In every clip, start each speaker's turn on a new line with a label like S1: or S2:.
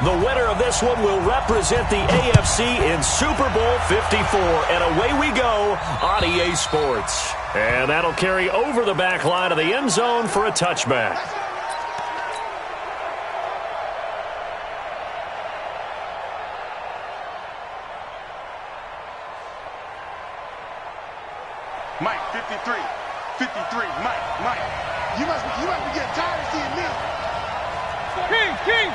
S1: The winner of this one will represent the AFC in Super Bowl 54. And away we go on EA Sports. And that'll carry over the back line of the end zone for a touchback.
S2: Mike, 53, Mike. You must be getting tired of seeing me. King.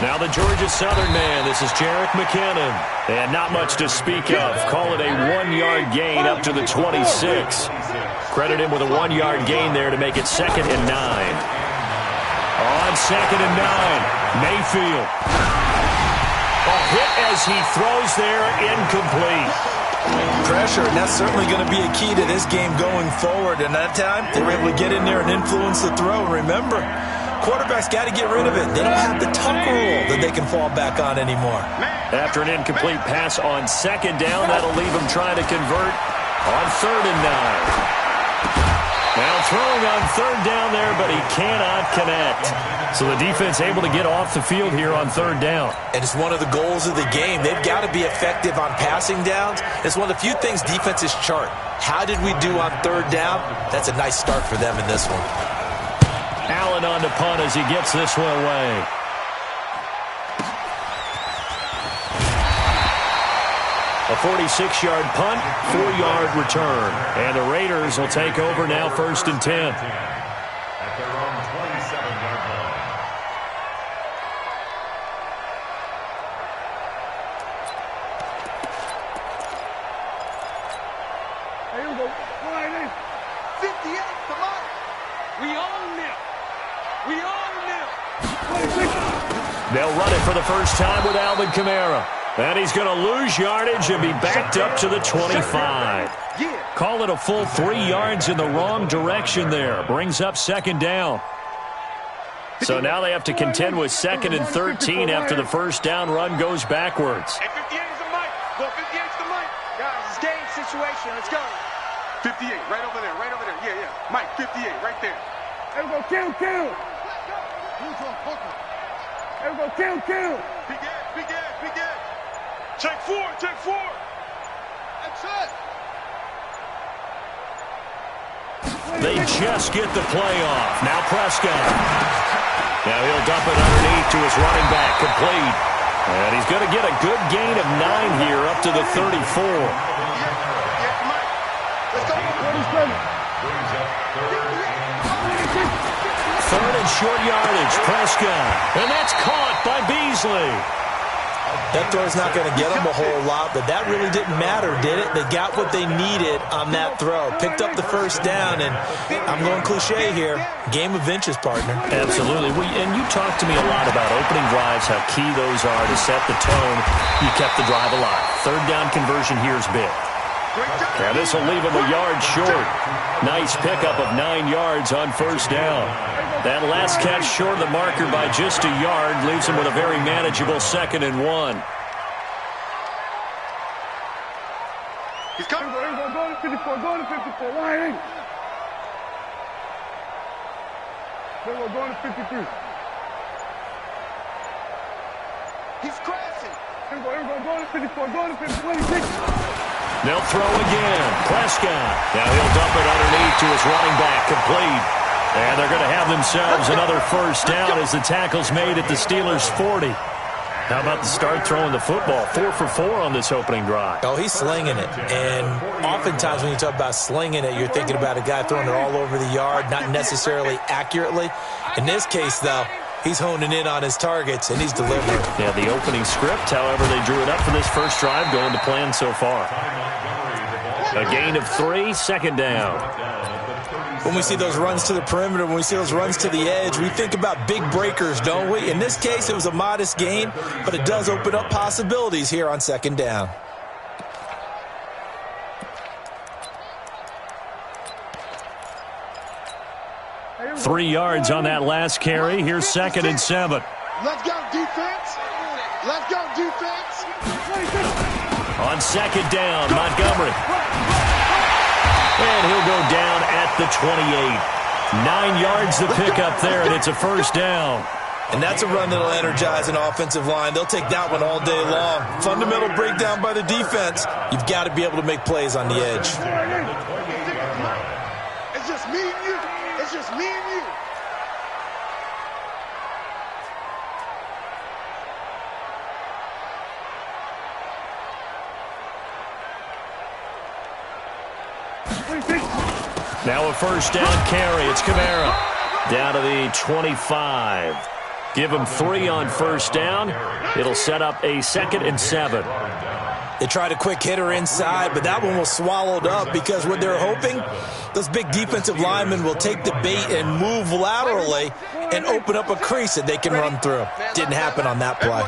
S1: Now the Georgia Southern man, this is Jerick McKinnon. And not much to speak of. Call it a 1-yard gain up to the 26. Credit him with a 1-yard gain there to make it 2nd and 9. On 2nd and 9, Mayfield. A hit as he throws there, incomplete.
S3: Pressure, and that's certainly going to be a key to this game going forward. And that time, they were able to get in there and influence the throw. Remember, quarterbacks got to get rid of it. They don't have the tuck rule that they can fall back on anymore.
S1: After an incomplete pass on 2nd down, that'll leave him trying to convert on 3rd and 9. Now throwing on 3rd down there, but he cannot connect. So the defense able to get off the field here on 3rd down.
S3: And it's one of the goals of the game. They've got to be effective on passing downs. It's one of the few things defenses chart. How did we do on 3rd down? That's a nice start for them in this one.
S1: Allen on the punt as he gets this one away. A 46-yard punt, 4-yard return. And the Raiders will take over now 1st and 10.
S4: At their own 27-yard line.
S2: Here we go. 58, come on. We own them.
S1: They'll run it for the first time with Alvin Kamara. And he's going to lose yardage and be backed up to the 25. Call it a full 3 yards in the wrong direction there. Brings up 2nd down. So now they have to contend with 2nd and 13 after the first down run goes backwards.
S2: Hey, 58 is the mic. Go, 58 is the mic. Guys, it's game situation. Let's go. 58, right over there. Yeah. Mike, 58, right there. There we go, kill. Who's on Hooker? There we go, kill. Big Ed. Check 4. That's it.
S1: They just get the play off. Now Prescott. Now he'll dump it underneath to his running back, complete. And he's going to get a good gain of 9 here up to the 34. Third and short yardage, Prescott. And that's caught by Beasley.
S3: That throw's not going to get them a whole lot, but that really didn't matter, did it? They got what they needed on that throw. Picked up the first down, and I'm going cliche here. Game of inches, partner.
S1: Absolutely. And you talked to me a lot about opening drives, how key those are to set the tone. You kept the drive alive. 3rd down conversion here is big. And this will leave him a yard short. Nice pickup of 9 yards on 1st down. That last catch short of the marker by just a yard leaves him with a very manageable 2nd and 1.
S2: He's coming. Go to 54. Why? We're going to 53. He's crashing. Here we go. Go to 54. Go to 56.
S1: They'll throw again. Prescott. Now he'll dump it underneath to his running back, complete. And they're going to have themselves another first down as the tackle's made at the Steelers' 40. How about the start throwing the football? 4 for 4 on this opening drive.
S3: Oh, he's slinging it. And oftentimes when you talk about slinging it, you're thinking about a guy throwing it all over the yard, not necessarily accurately. In this case, though, he's honing in on his targets, and he's delivering.
S1: Yeah, the opening script, however, they drew it up for this first drive, going to plan so far. A gain of 3, 2nd down.
S3: When we see those runs to the perimeter, when we see those runs to the edge, we think about big breakers, don't we? In this case, it was a modest gain, but it does open up possibilities here on 2nd down.
S1: Three yards on that last carry. Here's 2nd and 7.
S2: Let's go, defense.
S1: On 2nd down, Montgomery. And he'll go down at the 28. 9 yards to pick up there, and it's a first down.
S3: And that's a run that'll energize an offensive line. They'll take that one all day long. Fundamental breakdown by the defense. You've got to be able to make plays on the edge.
S2: It's just me and you. It's just me and you.
S1: Now a first down carry. It's Kamara. Down to the 25. Give him 3 on first down. It'll set up a 2nd and 7.
S3: They tried a quick hitter inside, but that one was swallowed up because what they're hoping, those big defensive linemen will take the bait and move laterally and open up a crease that they can run through. Didn't happen on that play.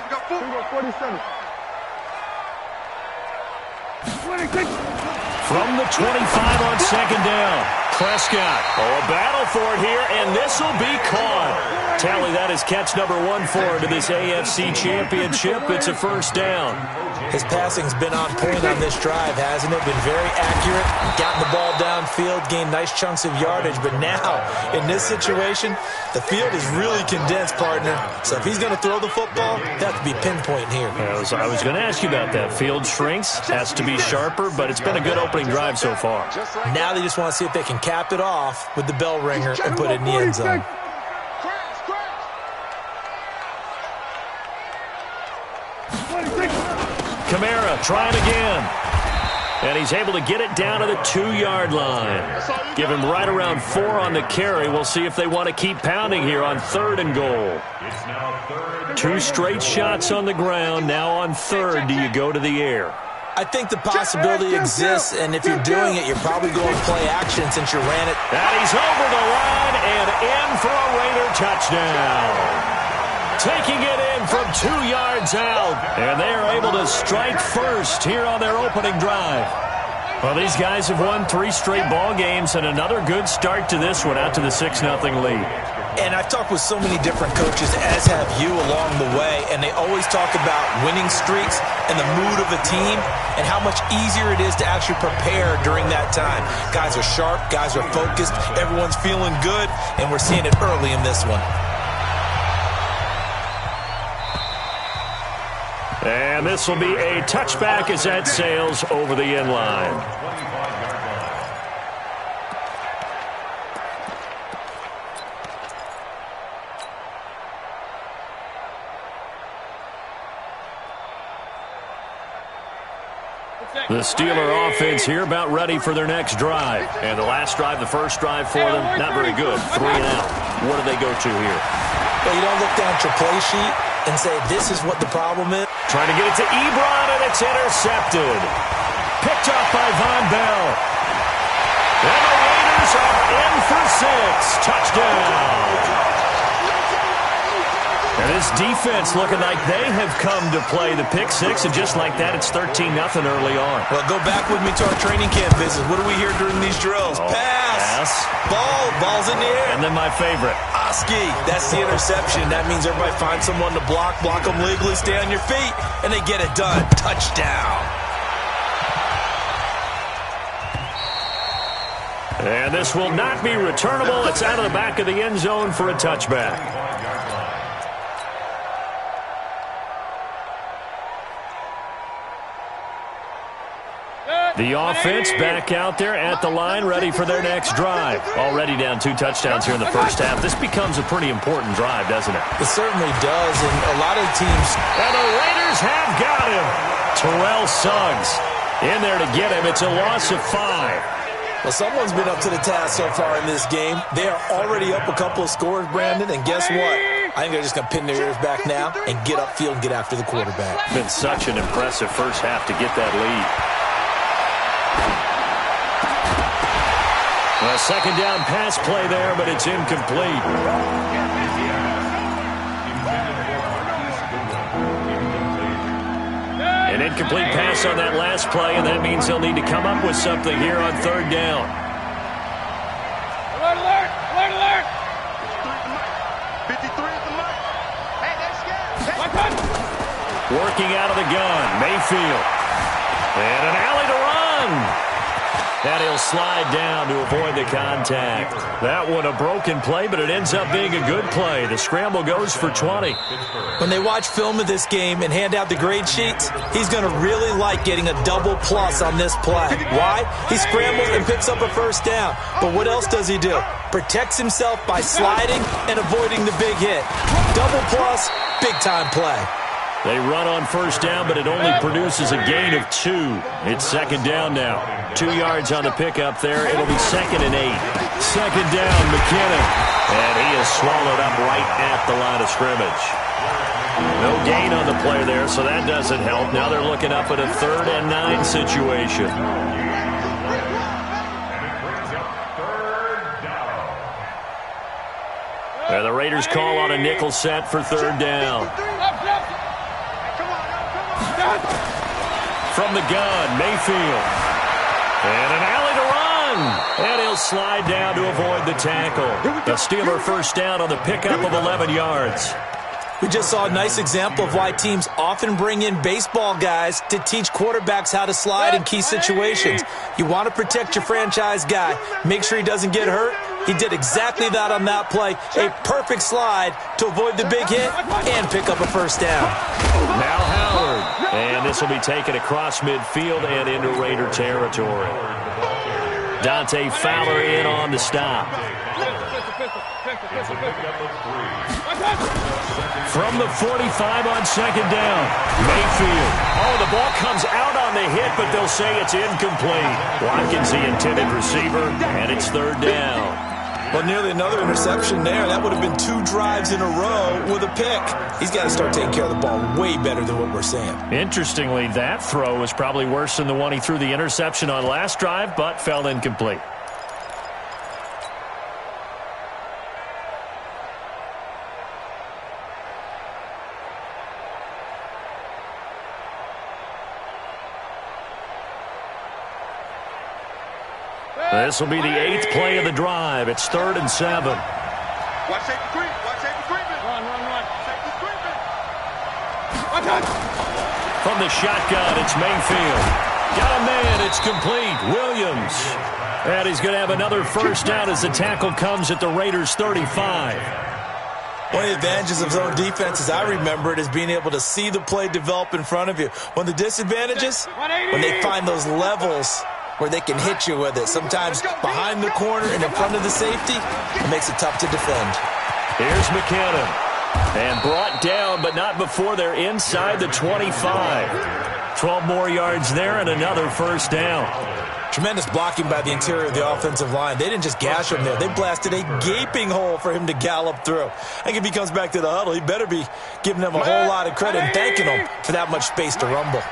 S1: From the 25 on 2nd down. Prescott. Oh, a battle for it here, and this will be caught. Tally, that is catch number 1 for him to this AFC Championship. It's a first down.
S3: His passing's been on point on this drive, hasn't it? Been very accurate, gotten the ball downfield, gained nice chunks of yardage. But now, in this situation, the field is really condensed, partner. So if he's going to throw the football, that could be pinpoint here.
S1: I was going to ask you about that. Field shrinks, has to be sharper, but it's been a good opening drive so far.
S3: Now they just want to see if they can cap it off with the bell ringer and put it in the end zone.
S1: Kamara trying again. And he's able to get it down to the 2-yard line. Give him right around 4 on the carry. We'll see if they want to keep pounding here on 3rd and goal. 2 straight shots on the ground. Now on 3rd, do you go to the air?
S3: I think the possibility exists, and if you're doing it, you're probably going play action since you ran it.
S1: And he's over the line and in for a Raider touchdown. Taking it in from 2 yards out. And they are able to strike first here on their opening drive. Well, these guys have won 3 straight ball games and another good start to this one out to the 6-0 lead.
S3: And I've talked with so many different coaches, as have you along the way, and they always talk about winning streaks and the mood of a team and how much easier it is to actually prepare during that time. Guys are sharp, guys are focused, everyone's feeling good, and we're seeing it early in this one.
S1: And this will be a touchback as that sails over the end line. The Steeler offense here about ready for their next drive. And the last drive, the first drive for them, not very good. 3 and out. What do they go to here?
S3: Well, you don't look down at your play sheet and say, this is what the problem is.
S1: Trying to get it to Ebron, and it's intercepted. Picked up by Von Bell. And the Raiders are in for 6. Touchdown. And this defense looking like they have come to play the pick 6, and just like that, it's 13-0 early on.
S3: Well, go back with me to our training camp visit. What do we hear during these drills? Pass. Ball's in the air.
S1: And then my favorite.
S3: Oski, that's the interception. That means everybody finds someone to block them legally, stay on your feet, and they get it done. Touchdown.
S1: And this will not be returnable. It's out of the back of the end zone for a touchback. The offense back out there at the line, ready for their next drive. Already down 2 touchdowns here in the first half. This becomes a pretty important drive, doesn't it?
S3: It certainly does, and a lot of teams...
S1: And the Raiders have got him. Terrell Suggs in there to get him. It's a loss of 5.
S3: Well, someone's been up to the task so far in this game. They are already up a couple of scores, Brandon, and guess what? I think they're just going to pin their ears back now and get upfield and get after the quarterback.
S1: Been such an impressive first half to get that lead. A second down pass play there, but it's incomplete. An incomplete pass on that last play, and that means they'll need to come up with something here on 3rd down.
S2: Alert, alert, alert, alert. 53 at the mic. Hey, that's good.
S1: Working out of the gun, Mayfield. And an alley to run. And he'll slide down to avoid the contact. That one a broken play, but it ends up being a good play. The scramble goes for 20.
S3: When they watch film of this game and hand out the grade sheets, he's going to really like getting a double plus on this play. Why? He scrambles and picks up a first down. But what else does he do? Protects himself by sliding and avoiding the big hit. Double plus, big-time play.
S1: They run on first down, but it only produces a gain of 2. It's second down now. 2 yards on the pickup there. It'll be 2nd and 8. Second down, McKinnon. And he is swallowed up right at the line of scrimmage. No gain on the play there, so that doesn't help. Now they're looking up at a 3rd and 9 situation. And the Raiders call on a nickel set for 3rd down. From the gun, Mayfield. And an alley to run. And he'll slide down to avoid the tackle. The Steeler first down on the pickup of 11 yards.
S3: We just saw a nice example of why teams often bring in baseball guys to teach quarterbacks how to slide in key situations. You want to protect your franchise guy. Make sure he doesn't get hurt. He did exactly that on that play. A perfect slide to avoid the big hit and pick up a first down.
S1: Now Howard. And this will be taken across midfield and into Raider territory. Dante Fowler in on the stop. From the 45 on second down, Mayfield. Oh, the ball comes out on the hit, but they'll say it's incomplete. Watkins, the intended receiver, and it's 3rd down.
S3: Well, nearly another interception there. That would have been 2 drives in a row with a pick. He's got to start taking care of the ball way better than what we're seeing.
S1: Interestingly, that throw was probably worse than the one he threw the interception on last drive, but fell incomplete. This will be the 8th play of the drive. It's 3rd and 7.
S2: Watch safety creep. Watch safety creeping. Run. Safety creeping. Watch out.
S1: From the shotgun, it's Mayfield. Got a man. It's complete. Williams. And he's going to have another first down as the tackle comes at the Raiders' 35.
S3: One of the advantages of zone defense, as I remember it, is being able to see the play develop in front of you. One of the disadvantages, when they find those levels where they can hit you with it. Sometimes behind the corner and in front of the safety, it makes it tough to defend.
S1: Here's McKinnon. And brought down, but not before they're inside the 25. 12 more yards there and another first down.
S3: Tremendous blocking by the interior of the offensive line. They didn't just gash him there. They blasted a gaping hole for him to gallop through. I think if he comes back to the huddle, he better be giving them a whole lot of credit and thanking them for that much space to rumble.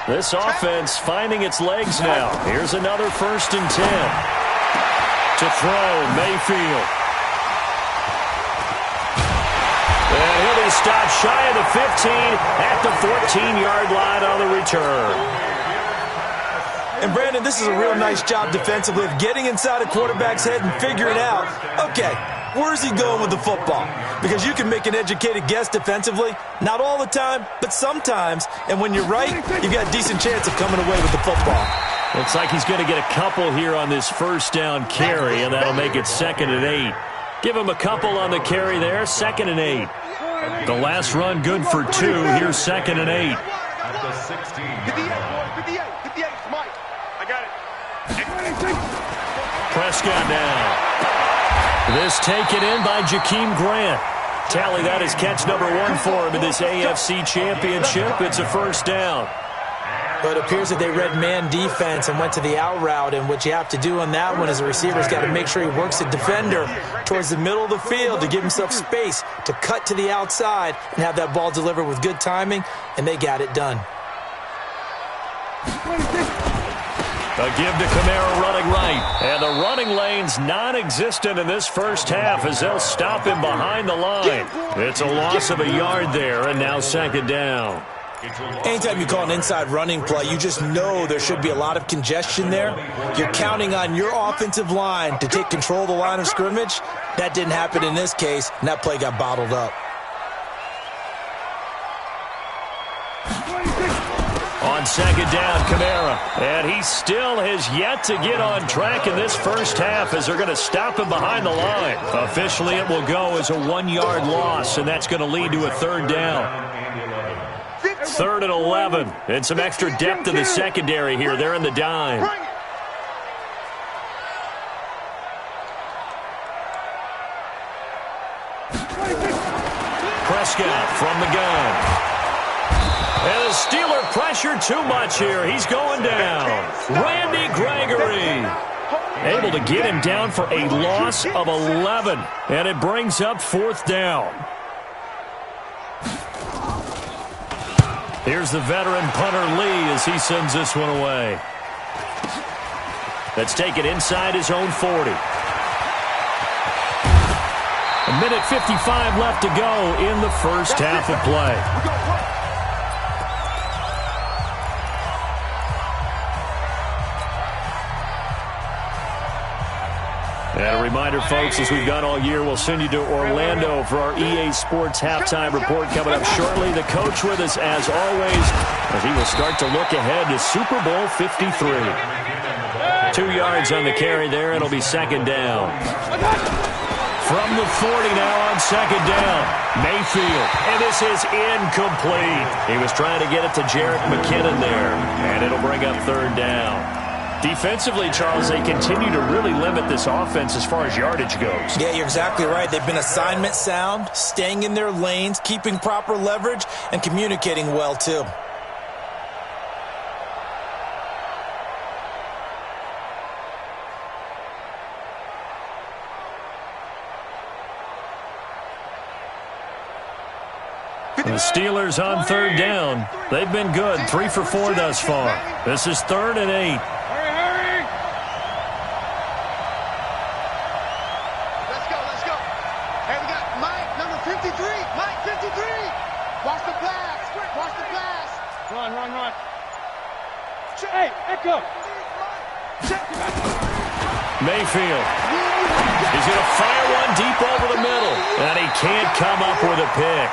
S1: This offense finding its legs now. Here's another 1st and 10. To throw, Mayfield. And he'll be stopped shy of the 15 at the 14-yard line on the return.
S3: And, Brandon, this is a real nice job defensively of getting inside a quarterback's head and figuring out, okay, where's he going with the football? Because you can make an educated guess defensively. Not all the time, but sometimes. And when you're right, you've got a decent chance of coming away with the football.
S1: Looks like he's going to get a couple here on this first down carry, and that'll make it 2nd and 8. Give him a couple on the carry there, 2nd and 8. The last run good for 2. Here's 2nd and 8.
S4: At the 16.
S2: 58, Mike. I got it.
S1: Prescott now. This taken in by Jakeem Grant. Tally, that is catch number 1 for him in this AFC Championship. It's a first down.
S3: But it appears that they read man defense and went to the out route, and what you have to do on that one is the receiver's got to make sure he works the defender towards the middle of the field to give himself space to cut to the outside and have that ball delivered with good timing, and they got it done.
S1: A give to Kamara running right. And the running lane's non-existent in this first half as they'll stop him behind the line. It's a loss of a yard there, and now 2nd down.
S3: Anytime you call an inside running play, you just know there should be a lot of congestion there. You're counting on your offensive line to take control of the line of scrimmage. That didn't happen in this case, and that play got bottled up.
S1: On on second down, Kamara. And he still has yet to get on track in this first half as they're going to stop him behind the line. Officially, it will go as a 1-yard loss, and that's going to lead to a third down. 3rd and 11. And some extra depth in the secondary here. They're in the dime. Prescott from the gun. And the Steeler pressure too much here. He's going down. Randy Gregory able to get him down for a loss of 11. And it brings up 4th down. Here's the veteran punter Lee as he sends this one away. Let's take it inside his own 40. A minute 55 left to go in the first half of play. And a reminder, folks, as we've done all year, we'll send you to Orlando for our EA Sports halftime report coming up shortly. The coach with us, as always, as he will start to look ahead to Super Bowl 53. 2 yards on the carry there. It'll be second down. From the 40 now on second down. Mayfield. And this is incomplete. He was trying to get it to Jerick McKinnon there. And it'll bring up third down. Defensively, Charles, they continue to really limit this offense as far as yardage goes.
S3: Yeah, you're exactly right. They've been assignment sound, staying in their lanes, keeping proper leverage, and communicating well, too.
S1: The Steelers on third down. They've been good, 3 for 4 thus far. This is 3rd and 8.
S2: Hey, Echo.
S1: Mayfield. He's going to fire one deep over the middle. And he can't come up with a pick.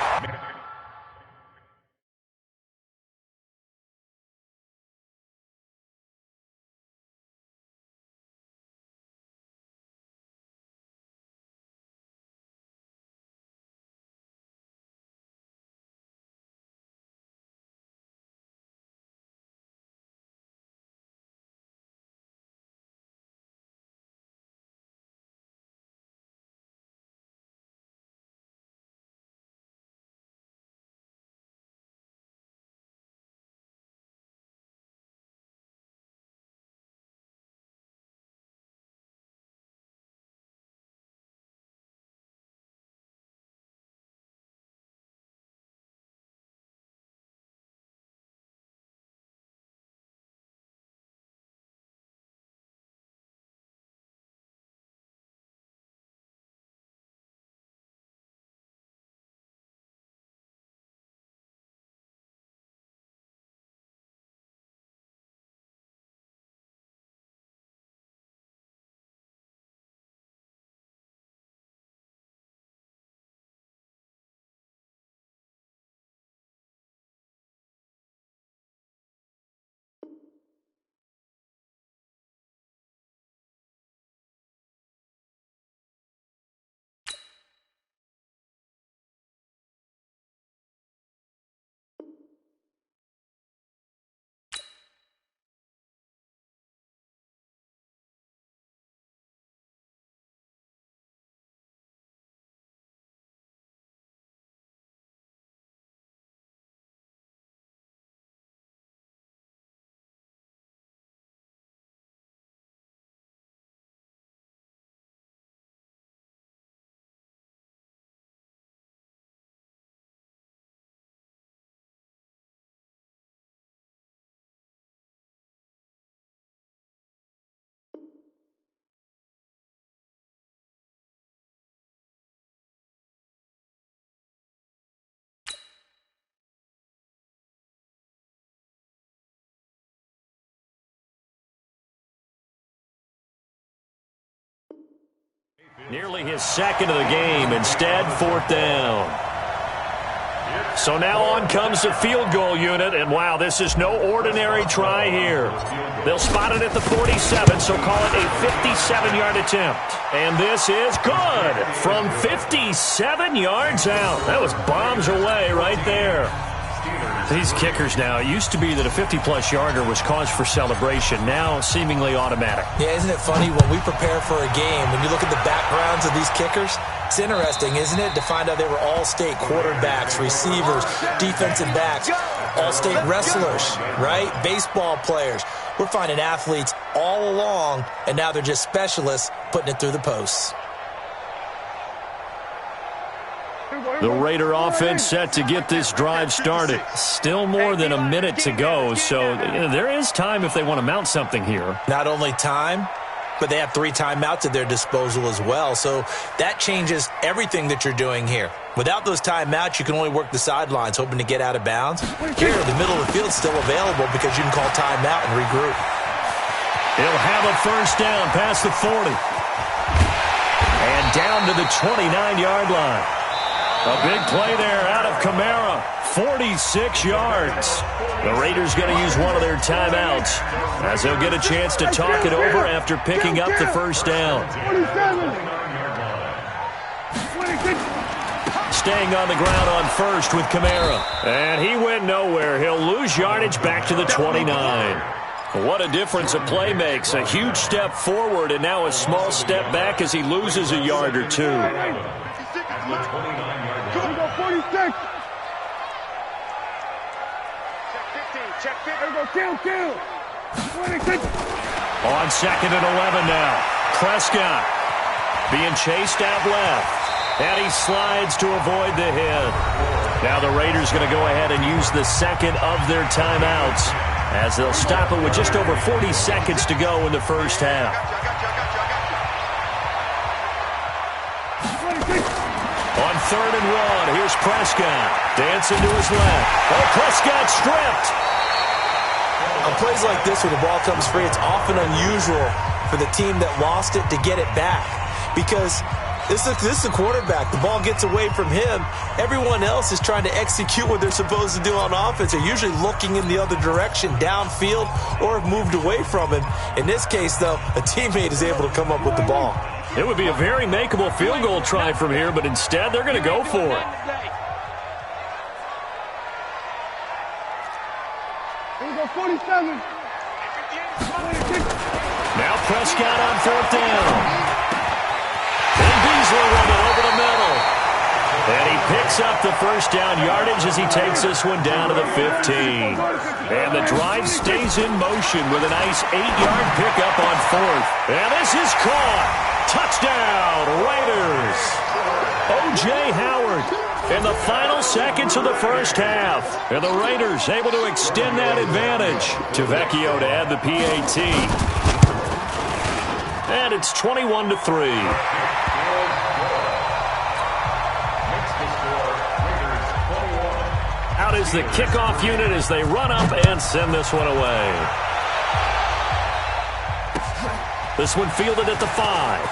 S1: Nearly his second of the game. Instead, 4th down. So now on comes the field goal unit, and wow, this is no ordinary try here. They'll spot it at the 47, so call it a 57-yard attempt. And this is good from 57 yards out. That was bombs away right there. These kickers now, it used to be that a 50-plus yarder was cause for celebration. Now seemingly automatic.
S3: Yeah, isn't it funny when we prepare for a game, when you look at the backgrounds of these kickers, it's interesting, isn't it, to find out they were all-state quarterbacks, receivers, defensive backs, all-state wrestlers, right? Baseball players. We're finding athletes all along, and now they're just specialists putting it through the posts.
S1: The Raider offense set to get this drive started. Still more than a minute to go, so there is time if they want to mount something here.
S3: Not only time, but they have 3 timeouts at their disposal as well, so that changes everything that you're doing here. Without those timeouts, you can only work the sidelines, hoping to get out of bounds. Here, the middle of the field is still available because you can call timeout and regroup.
S1: He'll have a first down past the 40. And down to the 29-yard line. A big play there out of Kamara. 46 yards. The Raiders going to use one of their timeouts as they'll get a chance to talk it over after picking up the first down. Staying on the ground on first with Kamara. And he went nowhere. He'll lose yardage back to the 29. What a difference a play makes. A huge step forward and now a small step back as he loses a yard or two. On second and 11 now. Prescott being chased out left. And he slides to avoid the hit. Now the Raiders going to go ahead and use the second of their timeouts as they'll stop it with just over 40 seconds to go in the first half. On third and 1, here's Prescott. Dancing to his left. Oh, Prescott stripped.
S3: On plays like this where the ball comes free, it's often unusual for the team that lost it to get it back because this is the quarterback. The ball gets away from him. Everyone else is trying to execute what they're supposed to do on offense. They're usually looking in the other direction, downfield, or have moved away from him. In this case, though, a teammate is able to come up with the ball.
S1: It would be a very makeable field goal try from here, but instead they're going to go for it.
S2: Here we go, 47.
S1: Now Prescott on fourth down. And Beasley running over the middle. And he picks up the first down yardage as he takes this one down to the 15. And the drive stays in motion with a nice 8-yard pickup on fourth. And this is caught. Touchdown, Raiders. O.J. Howard in the final seconds of the first half. And the Raiders able to extend that advantage to Vecchio to add the PAT. And it's 21-3. Out is the kickoff unit as they run up and send this one away. This one fielded at the 5.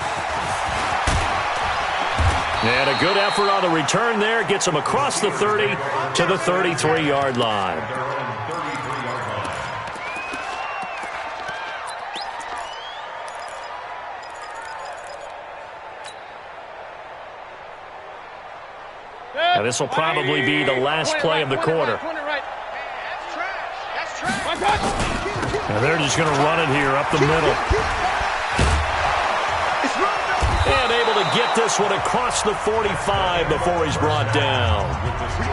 S1: And a good effort on the return there. Gets him across the 30 to the 33-yard line. Now this will probably be the last play of the quarter. Now they're just going to run it here up the middle. And able to get this one across the 45 before he's brought down.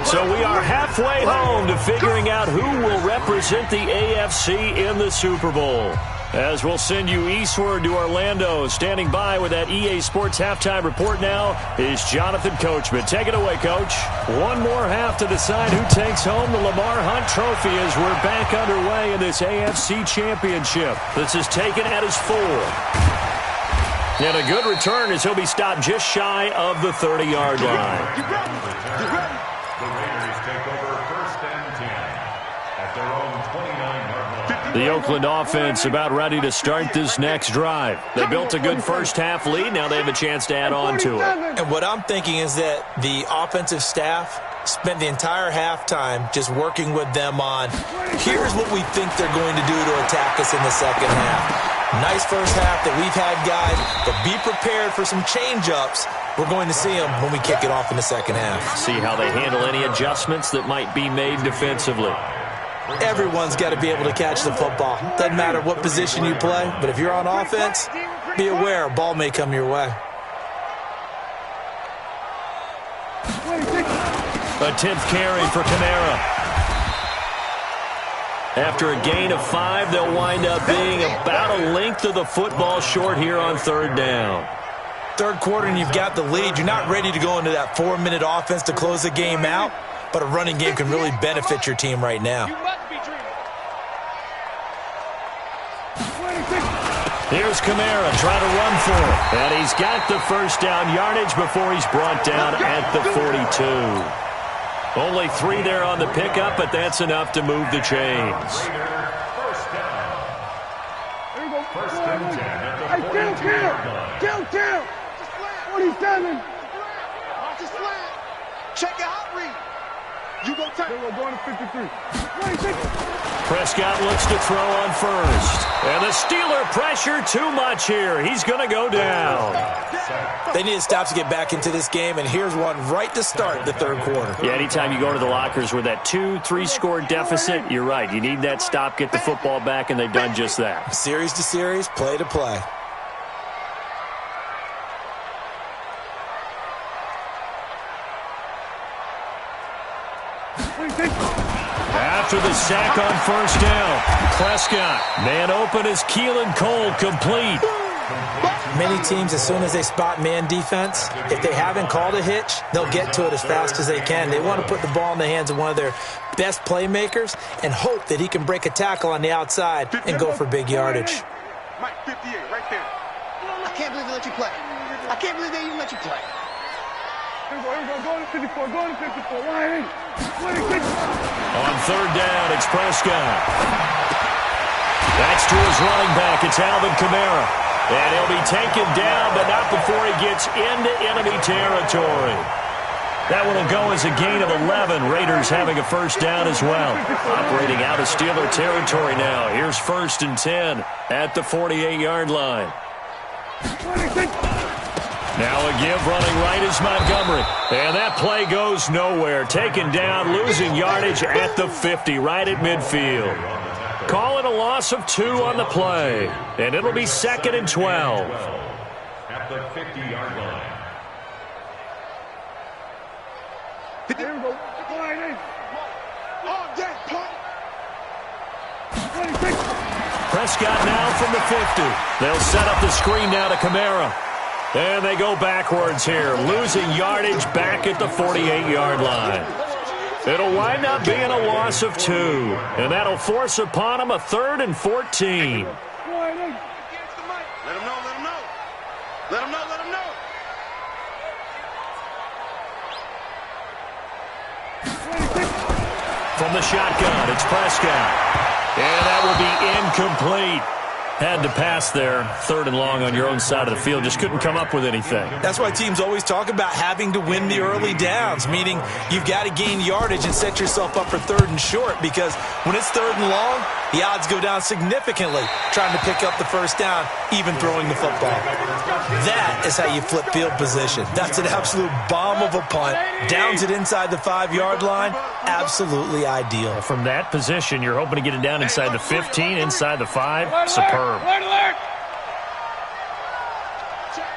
S1: So we are halfway home to figuring out who will represent the AFC in the Super Bowl. As we'll send you eastward to Orlando. Standing by with that EA Sports halftime report now is Jonathan Coachman. Take it away, Coach. One more half to decide who takes home the Lamar Hunt Trophy as we're back underway in this AFC Championship. This is taken at his 4. And a good return as he'll be stopped just shy of the 30-yard line.
S4: The Raiders take over first and 10 at their own 29-yard line.
S1: The Oakland offense about ready to start this next drive. They built a good first-half lead. Now they have a chance to add on to it.
S3: And what I'm thinking is that the offensive staff spent the entire halftime just working with them on, here's what we think they're going to do to attack us in the second half. Nice first half that we've had, guys, but be prepared for some change-ups. We're going to see them when we kick it off in the second half.
S1: See how they handle any adjustments that might be made defensively.
S3: Everyone's got to be able to catch the football. Doesn't matter what position you play, but if you're on offense, be aware a ball may come your way.
S1: A 10th carry for Kamara. After a gain of 5, they'll wind up being about a length of the football short here on third down.
S3: Third quarter and you've got the lead. You're not ready to go into that 4-minute offense to close the game out, but a running game can really benefit your team right now.
S1: Here's Kamara trying to run for it. And he's got the first down yardage before he's brought down at the 42. Only 3 there on the pickup, but that's enough to move the chains.
S4: First and 10 at the 42-yard line.
S2: Kill. 47. Watch his slant. Check your hot read. You go take. We're going to 53.
S1: Prescott looks to throw on first. And the Steeler pressure too much here. He's going to go down.
S3: They need to stop to get back into this game, and here's one right to start the third quarter.
S1: Yeah, anytime you go to the lockers with that 2-3 score deficit, you're right. You need that stop, get the football back, and they've done just that.
S3: Series to series, play to play.
S1: After the sack on first down, Prescott, man open as Keelan Cole, complete.
S3: Many teams, as soon as they spot man defense, if they haven't called a hitch, they'll get to it as fast as they can. They want to put the ball in the hands of one of their best playmakers and hope that he can break a tackle on the outside and go for big yardage.
S2: Mike, 58, right there. I can't believe they let you play. I can't believe they even let you play. Here we go. Going to 54. Going to 54. Line in.
S1: On third down, it's Prescott. That's to his running back. It's Alvin Kamara. And he'll be taken down, but not before he gets into enemy territory. That one will go as a gain of 11. Raiders having a first down as well. Operating out of Steeler territory now. Here's first and 10 at the 48-yard line. Now a give running right is Montgomery. And that play goes nowhere. Taken down, losing yardage at the 50, right at midfield. Call it a loss of 2 on the play. And it'll be 2nd and 12.
S4: At the 50-yard line.
S2: Here we go. Line in. On deck, punt.
S1: Prescott now from the 50. They'll set up the screen now to Kamara. And they go backwards here, losing yardage back at the 48-yard line. It'll wind up being a loss of 2. And that'll force upon them a 3rd and 14.
S2: Let him know. Let him know. Let him know. Let him know.
S1: From the shotgun, it's Prescott. And that will be incomplete. Had to pass there, 3rd and long on your own side of the field. Just couldn't come up with anything.
S3: That's why teams always talk about having to win the early downs, meaning you've got to gain yardage and set yourself up for 3rd and short, because when it's 3rd and long, the odds go down significantly trying to pick up the first down, even throwing the football. That is how you flip field position. That's an absolute bomb of a punt. Downs it inside the 5-yard line. Absolutely ideal.
S1: From that position, you're hoping to get it down inside the 15, inside the 5. Superb.
S2: Alert. Check.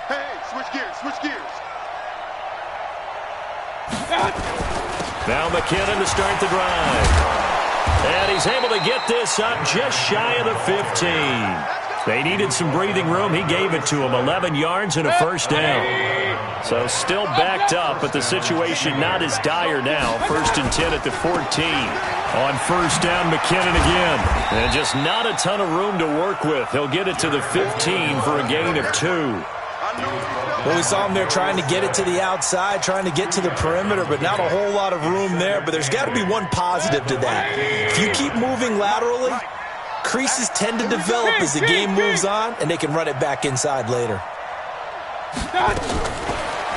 S2: Hey, switch gears.
S1: Now McKinnon to start the drive. And he's able to get this up just shy of the 15. They needed some breathing room. He gave it to them. 11 yards and a first down. So still backed up, but the situation not as dire now. 1st and 10 at the 14. On first down, McKinnon again. And just not a ton of room to work with. He'll get it to the 15 for a gain of 2.
S3: Well, we saw him there trying to get it to the outside, trying to get to the perimeter, but not a whole lot of room there. But there's got to be one positive to that. If you keep moving laterally, creases tend to develop as the game moves on, and they can run it back inside later.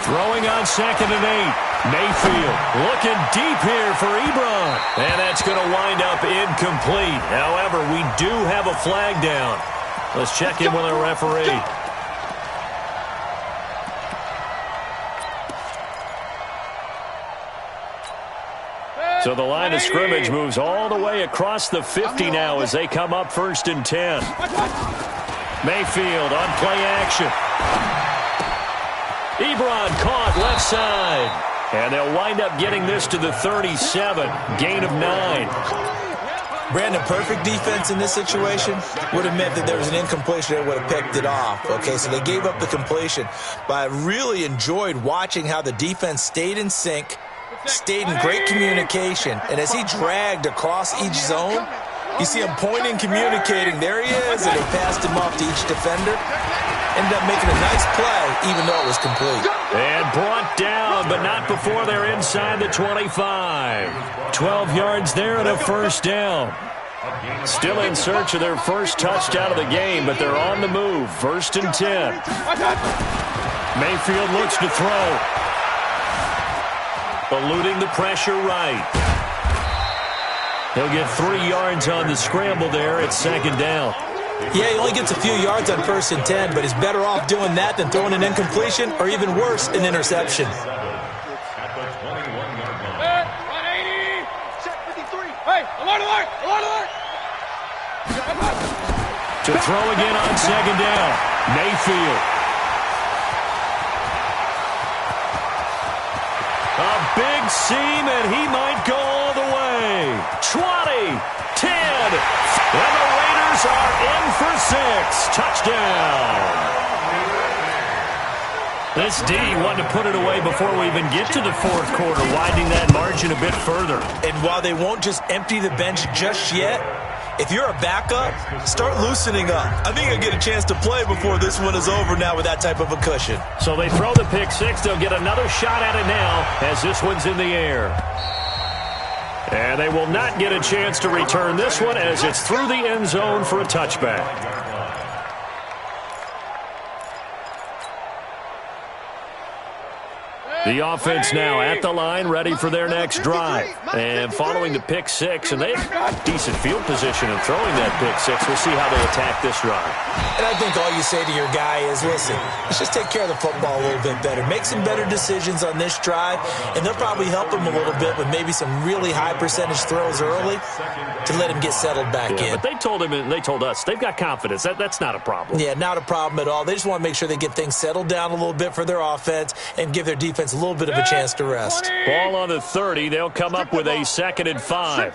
S1: Throwing on 2nd and 8. Mayfield looking deep here for Ebron. And that's going to wind up incomplete. However, we do have a flag down. Let's check in with our referee. So the line of scrimmage moves all the way across the 50 now as they come up 1st and 10. Mayfield on play action. Ebron caught left side. And they'll wind up getting this to the 37. Gain of 9.
S3: Brandon, perfect defense in this situation would have meant that there was an incompletion that would have picked it off. Okay, so they gave up the completion. But I really enjoyed watching how the defense stayed in sync, stayed in great communication, and as he dragged across each zone, you see him pointing, communicating. There he is, and they passed him off to each defender. Ended up making a nice play, even though it was complete.
S1: And brought down, but not before they're inside the 25. 12 yards there and a 1st down. Still in search of their first touchdown of the game, but they're on the move. 1st and 10. Mayfield looks to throw. Eluding the pressure right. He'll get 3 yards on the scramble there at 2nd down.
S3: Yeah, he only gets a few yards on 1st and 10, but he's better off doing that than throwing an incompletion or even worse, an interception.
S1: To throw again on 2nd down. Mayfield. A big seam, and he might go all the way. 20, 10, and the Raiders are in for 6. Touchdown. This D wanted to put it away before we even get to the 4th quarter, widening that margin a bit further.
S3: And while they won't just empty the bench just yet, if you're a backup, start loosening up. I think you'll get a chance to play before this one is over now with that type of a cushion.
S1: So they throw the pick 6. They'll get another shot at it now as this one's in the air. And they will not get a chance to return this one as it's through the end zone for a touchback. The offense now at the line, ready for their next drive. And following the pick 6, and they have decent field position in throwing that pick 6. We'll see how they attack this drive.
S3: And I think all you say to your guy is, listen, let's just take care of the football a little bit better. Make some better decisions on this drive, and they'll probably help him a little bit with maybe some really high percentage throws early to let him get settled back in.
S1: But they told him and they told us they've got confidence. That's not a problem.
S3: Yeah, not a problem at all. They just want to make sure they get things settled down a little bit for their offense and give their defense a little bit of a chance to rest.
S1: Ball on the 30. They'll come up with a 2nd and 5.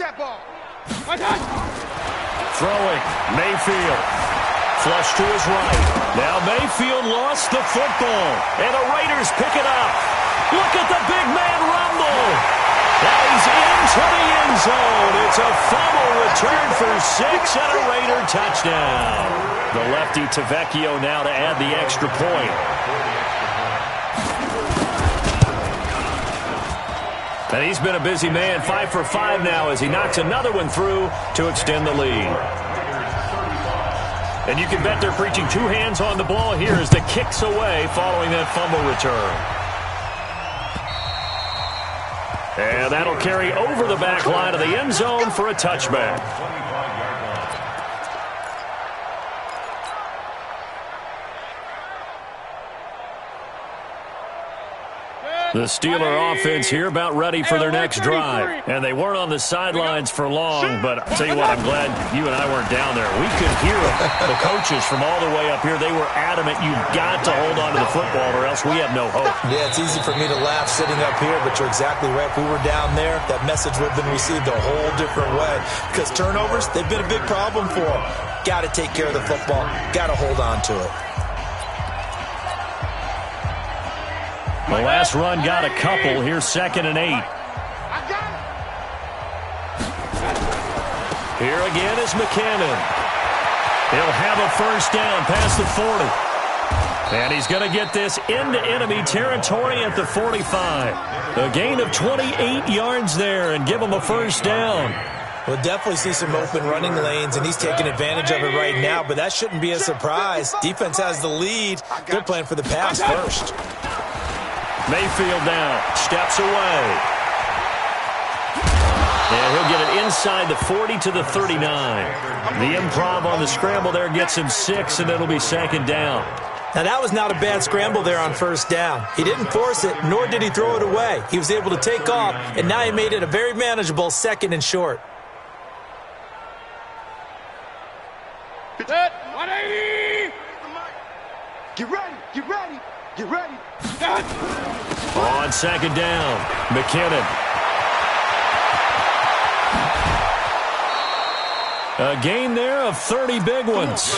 S1: Throwing. Mayfield. Flush to his right. Now Mayfield lost the football. And the Raiders pick it up. Look at the big man rumble. Now he's into the end zone. It's a fumble return for 6 and a Raider touchdown. The lefty Tavecchio now to add the extra point. And he's been a busy man, 5 for 5 now as he knocks another one through to extend the lead. And you can bet they're preaching 2 hands on the ball here as the kick's away following that fumble return. And that'll carry over the back line of the end zone for a touchback. The Steeler offense here about ready for their next drive. And they weren't on the sidelines for long, but I'll tell you what, I'm glad you and I weren't down there. We could hear them. The coaches from all the way up here, they were adamant, you've got to hold on to the football or else we have no hope.
S3: Yeah, it's easy for me to laugh sitting up here, but you're exactly right. If we were down there, that message would have been received a whole different way. Because turnovers, they've been a big problem for them. Got to take care of the football. Got to hold on to it.
S1: The last run got a couple. Here's 2nd and 8. Here again is McKinnon. He'll have a first down past the 40. And he's going to get this into enemy territory at the 45. A gain of 28 yards there and give him a first down.
S3: We'll definitely see some open running lanes, and he's taking advantage of it right now, but that shouldn't be a surprise. Defense has the lead. They're playing for the pass first.
S1: Mayfield now, steps away. And he'll get it inside the 40 to the 39. The improv on the scramble there gets him 6, and it'll be second down.
S3: Now, that was not a bad scramble there on first down. He didn't force it, nor did he throw it away. He was able to take off, and now he made it a very manageable second and short.
S2: 180! Get ready, get ready, get ready.
S1: On second down, McKinnon. A gain there of 30 big ones.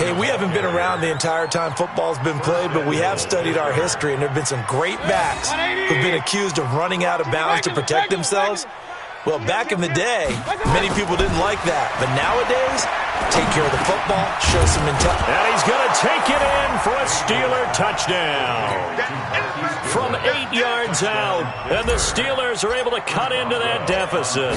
S3: Hey, we haven't been around the entire time football's been played, but we have studied our history, and there have been some great backs who've been accused of running out of bounds to protect themselves. Well, back in the day, many people didn't like that. But nowadays, take care of the football, show some intelligence.
S1: And he's going to take it in for a Steeler touchdown. From 8 yards out, and the Steelers are able to cut into that deficit.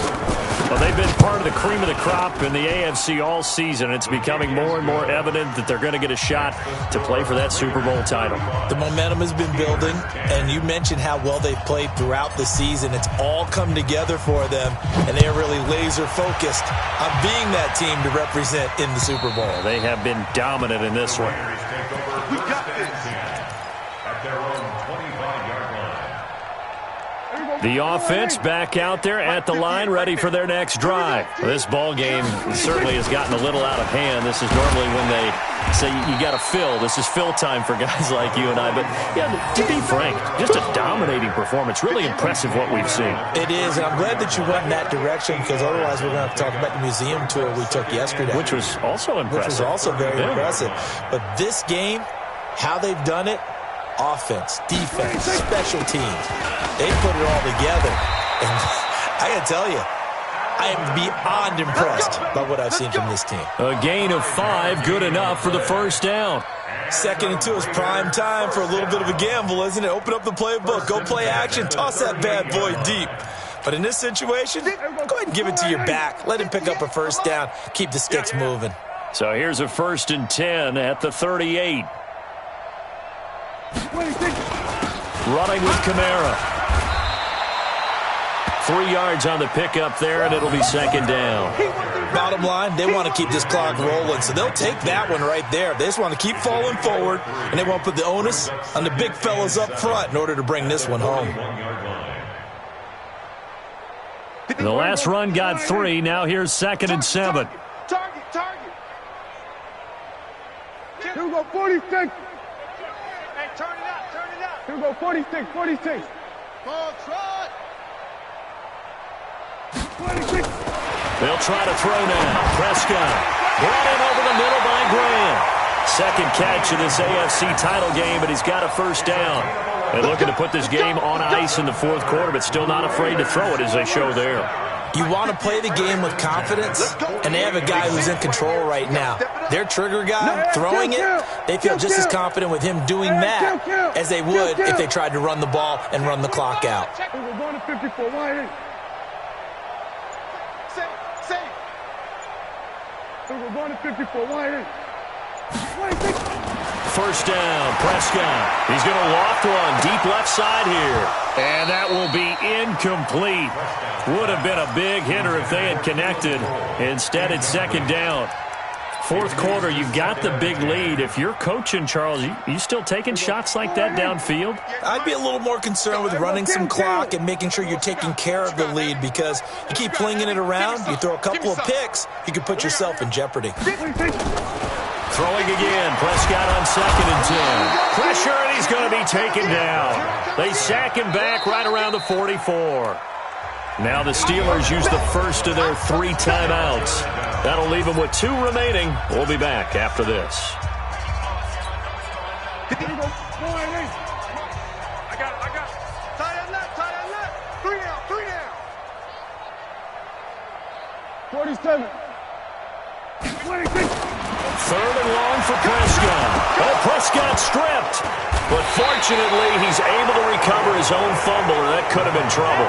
S1: Well, they've been part of the cream of the crop in the AFC all season. It's becoming more and more evident that they're going to get a shot to play for that Super Bowl title.
S3: The momentum has been building, and you mentioned how well they've played throughout the season. It's all come together for them, and they are really laser-focused on being that team to represent in the Super Bowl.
S1: They have been dominant in this one.
S2: We got this.
S4: At their own 25-yard line.
S1: The offense back out there at the line, ready for their next drive. This ball game certainly has gotten a little out of hand. This is normally when they say you got to fill. This is fill time for guys like you and I. But, yeah, to be frank, just a dominating performance. Really impressive what we've seen.
S3: It is, and I'm glad that you went in that direction, because otherwise we're going to have to talk about the museum tour we took yesterday.
S1: Which was also impressive.
S3: Which was also very impressive. But this game, how they've done it, offense, defense, special teams, they put it all together. And I got to tell you, I am beyond impressed by what I've seen from this team.
S1: A gain of 5, good enough for the first down.
S3: 2nd and 2 is prime time for a little bit of a gamble, isn't it? Open up the playbook, go play action, toss that bad boy deep. But in this situation, go ahead and give it to your back. Let him pick up a first down, keep the sticks moving.
S1: So here's a 1st and 10 at the 38. Running with Kamara. 3 yards on the pickup there, and it'll be second down.
S3: Bottom line, they want to keep this clock rolling, so they'll take that one right there. They just want to keep falling forward, and they want to put the onus on the big fellas up front in order to bring this one home.
S1: The last run got 3. Now here's 2nd and 7.
S2: Target. Here we go, 46. Hey, turn it up. Here we go, 46. Ball trot. 46.
S1: They'll try to throw now. Prescott brought in over the middle by Graham. Second catch of this AFC title game, but he's got a first down. They're looking to put this game on ice in the 4th quarter, but still not afraid to throw it as they show there.
S3: You want to play the game with confidence, and they have a guy who's in control right now. Their trigger guy, throwing it, they feel just as confident with him doing that as they would if they tried to run the ball and run the clock out.
S2: We're going to 54. Wide. We're going to 54. Wide.
S1: First down, Prescott. He's going to loft one deep left side here. And that will be incomplete. Would have been a big hitter if they had connected. Instead, it's second down. 4th quarter, you've got the big lead. If you're coaching, Charles, you still taking shots like that downfield?
S3: I'd be a little more concerned with running some clock and making sure you're taking care of the lead, because you keep flinging it around, you throw a couple of picks, you could put yourself in jeopardy.
S1: Throwing again, Prescott on 2nd and 10. Pressure, and he's going to be taken down. They sack him back right around the 44. Now the Steelers use the first of their 3 timeouts. That'll leave them with 2 remaining. We'll be back after this.
S2: I got it. Tight end left. 3 down. 47. 26.
S1: 3rd and long for Prescott. Oh, Prescott stripped. But fortunately, he's able to recover his own fumble, and that could have been trouble.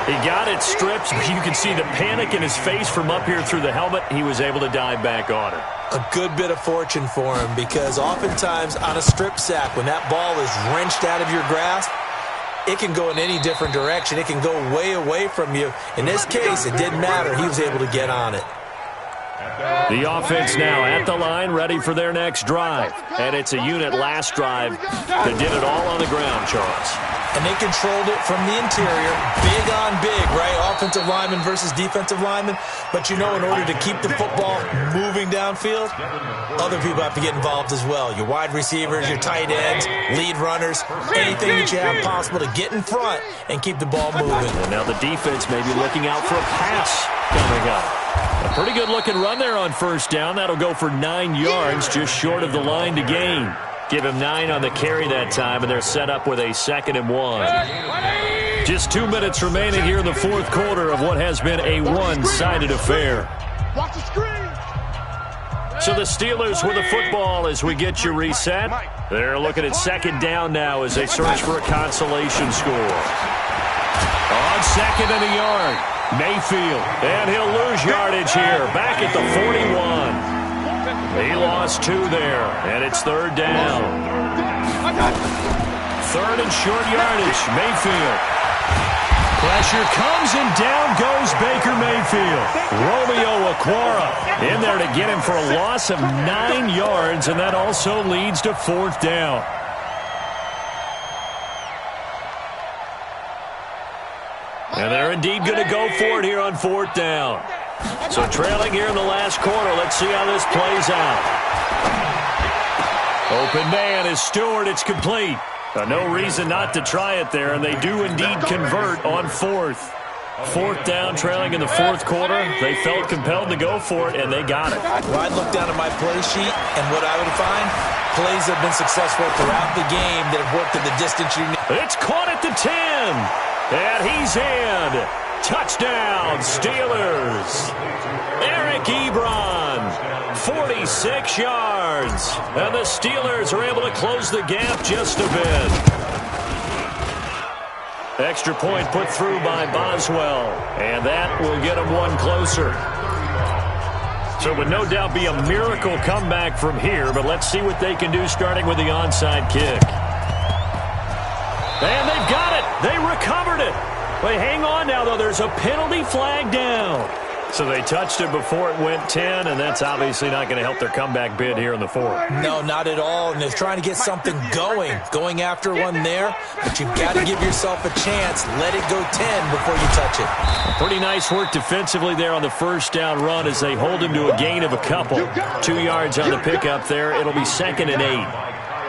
S1: He got it stripped. You can see the panic in his face from up here through the helmet. He was able to dive back on it.
S3: A good bit of fortune for him, because oftentimes on a strip sack, when that ball is wrenched out of your grasp, it can go in any different direction. It can go way away from you. In this case, it didn't matter. He was able to get on it.
S1: The offense now at the line, ready for their next drive. And it's a unit last drive that did it all on the ground, Charles.
S3: And they controlled it from the interior, big on big, right? Offensive lineman versus defensive lineman. But you know, in order to keep the football moving downfield, other people have to get involved as well. Your wide receivers, your tight ends, lead runners, anything that you have possible to get in front and keep the ball moving.
S1: And now the defense may be looking out for a pass coming up. A pretty good-looking run there on first down. That'll go for 9 yards, just short of the line to gain. Give him 9 on the carry that time, and they're set up with a 2nd and 1. Just 2 minutes remaining here in the fourth quarter of what has been a one-sided affair. So the Steelers with the football as we get you reset. They're looking at 2nd down now as they search for a consolation score. On 2nd and a yard, Mayfield, and he'll lose yardage here, back at the 41. He lost 2 there, and it's 3rd down. 3rd and short yardage, Mayfield. Pressure comes, and down goes Baker Mayfield. Romeo Okwara in there to get him for a loss of 9 yards, and that also leads to 4th down. And they're indeed going to go for it here on 4th down. So trailing here in the last quarter. Let's see how this plays out. Open man is Stewart. It's complete. No reason not to try it there, and they do indeed convert on 4th. 4th down, trailing in the fourth quarter. They felt compelled to go for it, and they got it.
S3: Well, I'd look down at my play sheet, and what I would find, plays have been successful throughout the game that have worked at the distance you need.
S1: It's caught at the 10, and he's in. Touchdown, Steelers. Eric Ebron, 46 yards. And the Steelers are able to close the gap just a bit. Extra point put through by Boswell. And that will get them one closer. So it would no doubt be a miracle comeback from here, but let's see what they can do starting with the onside kick. And they've got it. They recovered it. But hang on now, though. There's a penalty flag down. So they touched it before it went 10, and that's obviously not going to help their comeback bid here in the fourth.
S3: No, not at all. And they're trying to get something going after one there. But you've got to give yourself a chance. Let it go 10 before you touch it.
S1: Pretty nice work defensively there on the first down run as they hold him to a gain of a couple. 2 yards on the pickup there. It'll be 2nd and 8.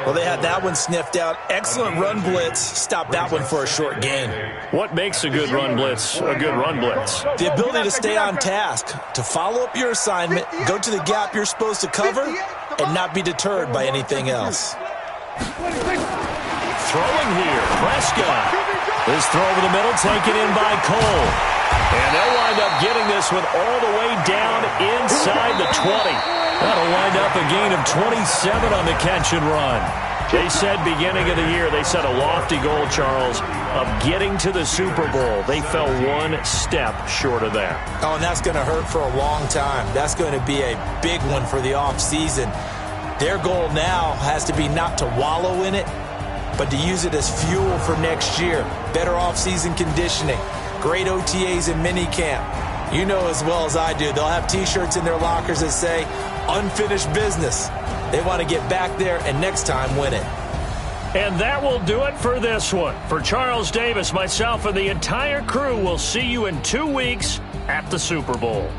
S3: Well, they had that one sniffed out. Excellent run blitz. Stopped that one for a short gain.
S1: What makes a good run blitz a good run blitz?
S3: The ability to stay on task, to follow up your assignment, go to the gap you're supposed to cover, and not be deterred by anything else.
S1: Throwing here, Prescott. This throw over the middle taken in by Cole. And they'll wind up getting this one all the way down inside the 20. That'll wind up a gain of 27 on the catch and run. They said beginning of the year, they set a lofty goal, Charles, of getting to the Super Bowl. They fell one step short of that.
S3: Oh, and that's going to hurt for a long time. That's going to be a big one for the offseason. Their goal now has to be not to wallow in it, but to use it as fuel for next year. Better offseason conditioning, great OTAs and minicamp. You know as well as I do, they'll have T-shirts in their lockers that say, unfinished business. They want to get back there and next time win it.
S1: And that will do it for this one. For Charles Davis, myself, and the entire crew, we'll see you in 2 weeks at the Super Bowl.